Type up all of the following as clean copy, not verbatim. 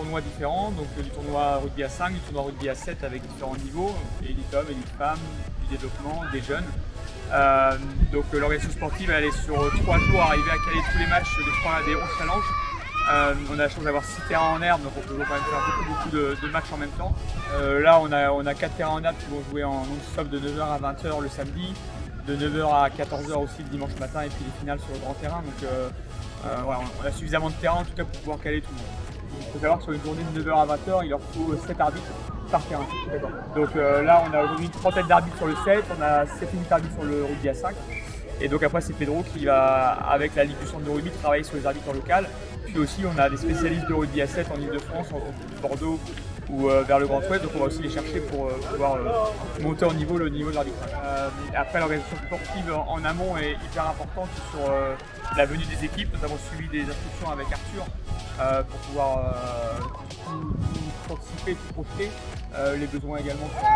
tournois différents, donc du tournoi rugby à 5, du tournoi rugby à 7 avec différents niveaux, élite homme, élite femme, du développement, des jeunes. Donc l'organisation sportive elle est sur 3 jours arriver à caler tous les matchs des 11 challenges. On a la chance d'avoir 6 terrains en herbe, donc on peut quand même faire beaucoup de matchs en même temps. Là on a 4 terrains en herbe qui vont jouer en non-stop de 9h à 20h le samedi, de 9h à 14h aussi le dimanche matin et puis les finales sur le grand terrain. Donc voilà, on a suffisamment de terrain en tout cas pour pouvoir caler tout le monde. Il faut savoir que sur une journée de 9h à 20h, il leur faut 7 arbitres par terrain. Donc là on a aujourd'hui une trentaine d'arbitres sur le 7, on a 7 unités d'arbitres sur le rugby à 5. Et donc après c'est Pedro qui va, avec la Ligue du Centre de rugby, travailler sur les arbitres en local. Puis aussi on a des spécialistes de rugby à 7 en Ile-de-France, en Bordeaux ou vers le Grand Ouest, donc on va aussi les chercher pour pouvoir monter le niveau de l'arbitrage. Après l'organisation sportive en amont est hyper importante sur la venue des équipes, nous avons suivi des instructions avec Arthur pour pouvoir tout anticiper, tout projeter, les besoins également sur tout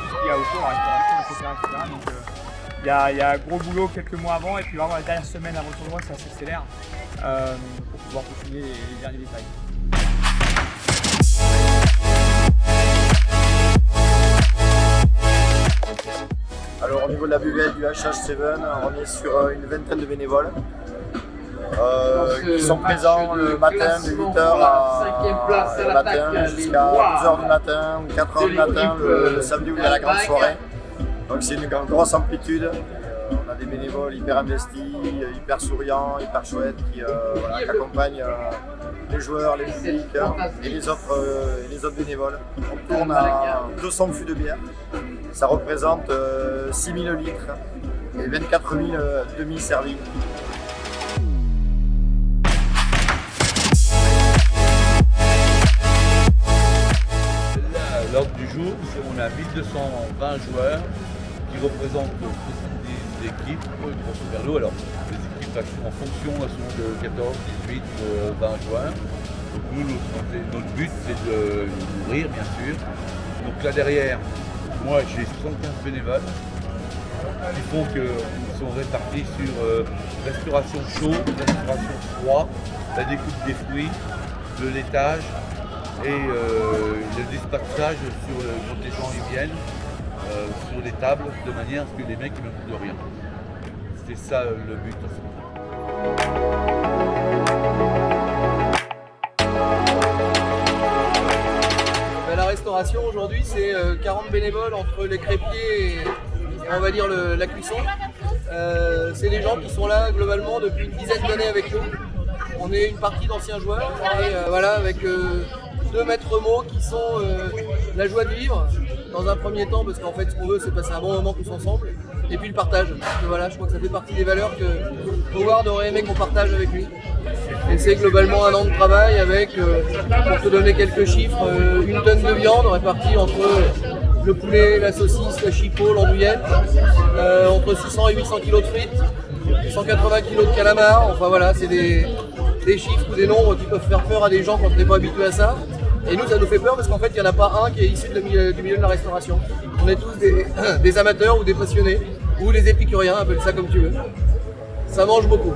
ce qu'il y a autour, la restauration, etc. Donc, il y a un gros boulot quelques mois avant et puis vraiment la dernière semaine avant le tournoi ça s'accélère pour pouvoir peaufiner les derniers détails. Alors au niveau de la BVL du HH7, on est sur une vingtaine de bénévoles qui sont présents le matin de 8h le matin jusqu'à 12h du matin ou 4h du matin le samedi où il y a la grande soirée. Donc c'est une grosse amplitude. On a des bénévoles hyper investis, hyper souriants, hyper chouettes qui accompagnent les joueurs, les publics et les autres bénévoles. On tourne à 200 fûts de bière. Ça représente 6000 litres et 24 000 demi servis. L'ordre du jour, on a 1220 joueurs qui représentent 70 équipes, grosso merdo. Alors, les équipes en fonction elles sont de 14, 18, 20 joueurs. Donc nous, notre but, c'est de nourrir, bien sûr. Donc là derrière, moi j'ai 75 bénévoles qui font qu'ils sont répartis sur restauration chaude, restauration froid, la découpe des fruits, le laitage et le dispatchage quand les gens y viennent sur les tables de manière à ce que les mecs ne coûtent de rien. C'était ça le but. La restauration aujourd'hui c'est 40 bénévoles entre les crépiers et on va dire la cuisson. C'est des gens qui sont là globalement depuis une dizaine d'années avec nous. On est une partie d'anciens joueurs et voilà avec 2 maîtres mots qui sont la joie de vivre dans un premier temps parce qu'en fait ce qu'on veut c'est passer un bon moment tous ensemble et puis le partage. Parce que voilà, je crois que ça fait partie des valeurs que Howard aurait aimé qu'on partage avec lui. Et c'est globalement un an de travail avec, pour te donner quelques chiffres, 1 tonne de viande répartie entre le poulet, la saucisse, la chipot, l'andouillette, entre 600 et 800 kg de frites, 180 kg de calamar, enfin voilà, c'est des chiffres ou des nombres qui peuvent faire peur à des gens quand on n'est pas habitué à ça. Et nous ça nous fait peur parce qu'en fait il n'y en a pas un qui est issu du milieu de la restauration. On est tous des amateurs ou des passionnés, ou des épicuriens, appelle ça comme tu veux. Ça mange beaucoup.